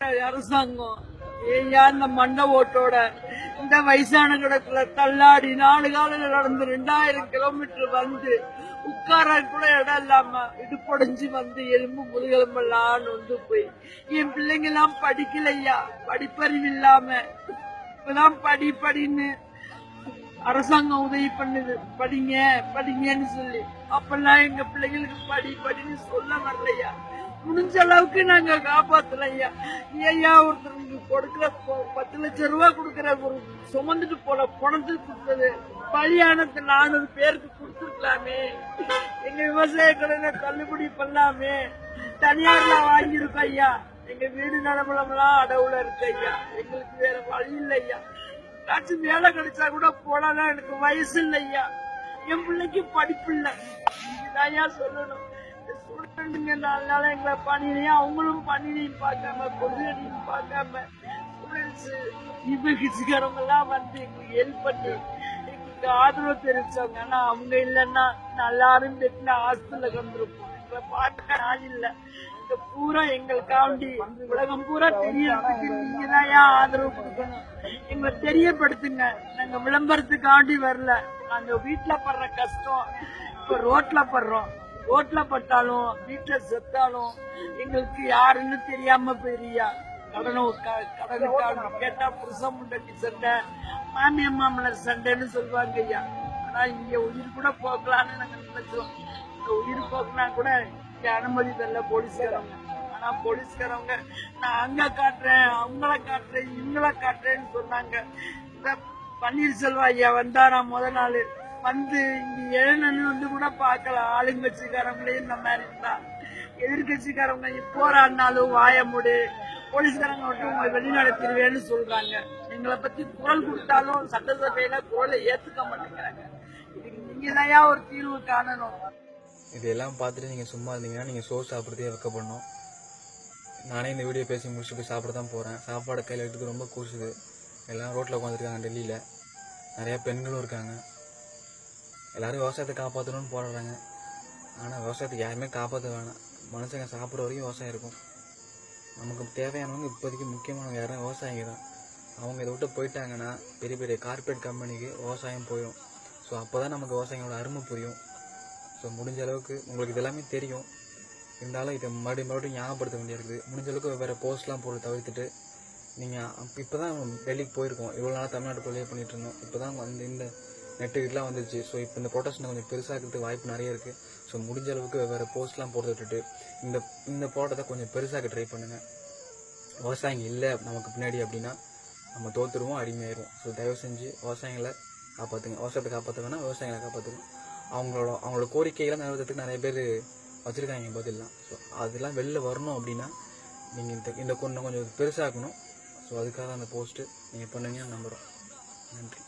அரசாங்கம் ஏயா இந்த மண்ட ஓட்டோட இந்த வயசான கிடக்குல தள்ளாடி 4 காலையில நடந்து 2000 கிலோமீட்டர் வந்து உட்கார கூட இடம் இல்லாம இடுப்படைஞ்சு வந்து எலும்பு முதுகெலும்பெல்லாம் வந்து போய் என் பிள்ளைங்க எல்லாம் படிக்கலையா, படிப்பறிவு இல்லாம இப்பதான் படின்னு அரசாங்கம் உதவி பண்ணுது, படிங்க படிங்கன்னு சொல்லி. அப்பெல்லாம் எங்க பிள்ளைங்களுக்கு படின்னு சொல்ல வரலையா. முடிஞ்ச அளவுக்கு நாங்க காப்பாத்தலையா. ஐயா ஒருத்தருக்கு கொடுக்கிற 10 லட்சம் ரூபாய் கொடுக்கிற ஒரு சுமந்துட்டு போல பணத்துக்கு கொடுத்தது பலியானது 400 பேருக்கு கொடுத்துருக்கலாமே. எங்க விவசாய கடனை தள்ளுபடி பண்ணலாமே. தனியார்ல வாங்கியிருக்கோம் ஐயா. எங்க வீடு நலமலம்லாம் அடவுல இருக்கு ஐயா. எங்களுக்கு வேற வழி இல்லையா. ஏதாச்சும் வேலை கிடைச்சா கூட போலாம். எனக்கு வயசு இல்லையா. என் பிள்ளைக்கு படிப்பு இல்லை. ஐயா சொல்லணும். ஸ்டூடெண்ட்டுங்க 4 நாளா எங்களை பணியிலையும் அவங்களும் பணியிலையும் பார்க்காம பொதுவெளியும் பார்க்காம ஸ்டூடெண்ட்ஸ் நிபகிச்சுக்காரவங்க எல்லாம் வந்து எங்களுக்கு ஹெல்ப் பண்ணி எங்களுக்கு ஆதரவு தெரிவிச்சாங்க. ஆனா அவங்க இல்லைன்னா எல்லாரும் பெட்டில ஹாஸ்பிட்டல்ல கண்டிருப்போம். எங்களை பார்க்க ஆள் இல்லை. இந்த பூரா எங்களுக்காண்டி உலகம் பூரா தெரியறதுக்கு நீங்க தான் ஆதரவு கொடுக்கணும். எங்களை தெரியப்படுத்துங்க. நாங்க விளம்பரத்துக்காண்டி வரல. நாங்க வீட்டுல படுற கஷ்டம் இப்ப ரோட்ல படுறோம். ரோட்ல பட்டாலும் வீட்டுல செத்தாலும் எங்களுக்கு யாருன்னு தெரியாம போயிரியா. கடனுக்காக கேட்டா புருஷன் முண்டட்டி சண்டை, மாமியா மாமல சண்டைன்னு சொல்லுவாங்க ஐயா. ஆனா இங்க உயிர் கூட போக்கலான்னு நாங்க நினைச்சோம். இந்த உயிர் போக்குனா கூட இங்க அனுமதி தரல போலீஸ்காரவங்க. ஆனா போலீஸ்காரவங்க நான் அங்க காட்டுறேன், அவங்கள காட்டுறேன், இவங்கள காட்டுறேன்னு சொன்னாங்க. இந்த பன்னீர்செல்வம் ஐயா வந்தாராம் முத நாள் வந்து இங்க எழுநன்னு வந்து கூட பாக்கலாம். ஆளுங்கட்சிக்காரங்களே இந்த மாதிரி இருந்தா எதிர்கட்சிக்காரவங்க போராடினாலும் வாய மூடு, போலீஸ்காரங்க மட்டும் உங்க வெளிநாடு திருவேன்னு சொல்றாங்க. எங்களை பத்தி குரல் கொடுத்தாலும் சட்டசபையில குரலை ஏத்துக்க மாட்டேங்கிறாங்க. இதுக்கு நீங்க தான் ஒரு தீர்வு காணணும். இதெல்லாம் பார்த்துட்டு நீங்க சும்மா இருந்தீங்கன்னா நீங்க சோறு சாப்பிட்றதே வைக்கப்படணும். நானே இந்த வீடியோ பேசி முடிச்சுட்டு போய் சாப்பிட தான் போறேன். சாப்பாடு கையில் எடுத்துட்டு ரொம்ப கூசுது. எல்லாம் ரோட்ல உட்காந்துருக்காங்க. டெல்லியில நிறைய பெண்களும் இருக்காங்க. எல்லாரும் விவசாயத்தை காப்பாற்றணும்னு போராடுறாங்க. ஆனால் விவசாயத்துக்கு யாருமே காப்பாற்ற வேணாம். மனுஷங்க சாப்பிட்ற வரைக்கும் விவசாயம் இருக்கும். நமக்கு தேவையானவங்க இப்போதைக்கு முக்கியமானவங்க யாரும் விவசாயிங்க தான். அவங்க இதை விட்டு போயிட்டாங்கன்னா பெரிய பெரிய கார்பரேட் கம்பெனிக்கு விவசாயம் போயிடும். ஸோ அப்போ தான் நமக்கு விவசாயிகளோட அருமை புரியும். ஸோ முடிஞ்ச அளவுக்கு உங்களுக்கு இது எல்லாமே தெரியும். இருந்தாலும் இதை மறுபடியும் ஞாபகப்படுத்த வேண்டியிருக்குது. முடிஞ்ச அளவுக்கு வேறு போஸ்ட்லாம் போட்டு தவிர்த்துட்டு நீங்கள் இப்போ தான் டெல்லிக்கு போயிருக்கோம். இவ்வளோ நாளாக தமிழ்நாட்டுக்குள்ளேயே பண்ணிகிட்டு இருந்தோம். இப்போ தான் வந்து இந்த நெட்டுக்கெலாம் வந்துருச்சு. ஸோ இப்போ இந்த ப்ரொடெக்ஷனை கொஞ்சம் பெருசாக்கிறதுக்கு வாய்ப்பு நிறைய இருக்குது. ஸோ முடிஞ்ச அளவுக்கு வேறு போஸ்ட்லாம் போட்டு விட்டுட்டு இந்த போராட்டத்தை கொஞ்சம் பெருசாக ட்ரை பண்ணுங்கள். விவசாயிங்க இல்லை நமக்கு பின்னாடி அப்படின்னா நம்ம தோற்றுருவோம், அடிமையாயிருவோம். ஸோ தயவு செஞ்சு விவசாயிகளை காப்பாற்றுங்க. விவசாயத்தை காப்பாற்ற வேணால் விவசாயிகளை காப்பாற்றுங்க. அவங்களோட கோரிக்கைகளாம் நிறைவேற்றத்துக்கு நிறைய பேர் வச்சுருக்காங்க பதிலாம். ஸோ அதெல்லாம் வெளில வரணும் அப்படின்னா நீங்கள் இந்த கொஞ்சம் பெருசாக்கணும். ஸோ அதுக்காக அந்த போஸ்ட்டு நீங்கள் பண்ணுங்கன்னு நம்புகிறோம். நன்றி.